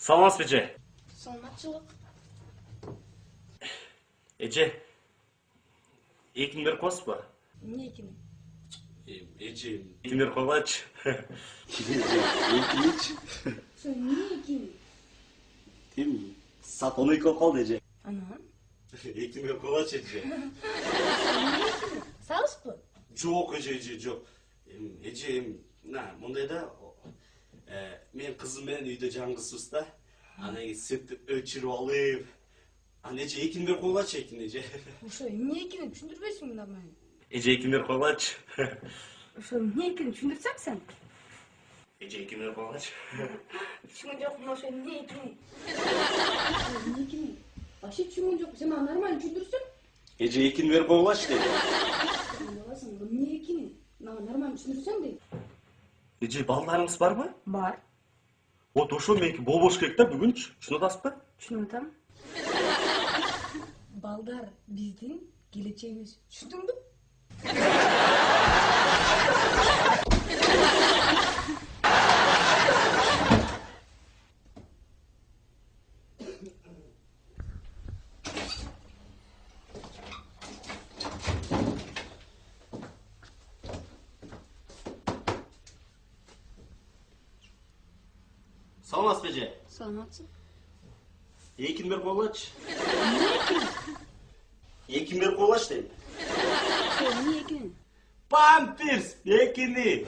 Саламатсызбы эже? Саламатчылык. Эже, 2 берип коесузбу? Эмне экени? Эже, 2 берип койгулачы. Экинчи. Ошо эмне экени? Эми саат 12 болуп калды эже. Анан? 2 берип койгулачы эже. Сагызбы? Жок эже, жок. Эже, мындай да, мен кызым менен үйдө жаңгысыбыз да. Анан кийин светти өчүрүп алып, анан эже 2 берип койгулачы эже. Ошо эмне экенин түшүндүрбөйсүңбү намай? Эже 2 берип койгулачы. Ошо эмне экенин түшүндүрсөң сен? Эже 2 берип койгулачы. Түшүнгөн жокмун, ошо эмне экенин. Эмне экенин? Вообще түшүнгөн жокмун. Сен мага нормально түшүндүрсөң? Эже 2 берип койгулачы дейм. Аласың, эмне экенин? Мага нормально түшүндүрсөң дейм. Эже, балдарыңыз барбы? Бар. Вот ошо меники болбош керек да бүгүнчү. Түшүнүп атасызбы? Түшүнүп атам. Балдар биздин келечегибиз. Түшүндүңбү? Саламатсызбы эже? Саламатсың. 2 берип койгулачы. Эмне экенин? 2 берип койгулачы дейм. Ошо эмне экенин? Памперс 2.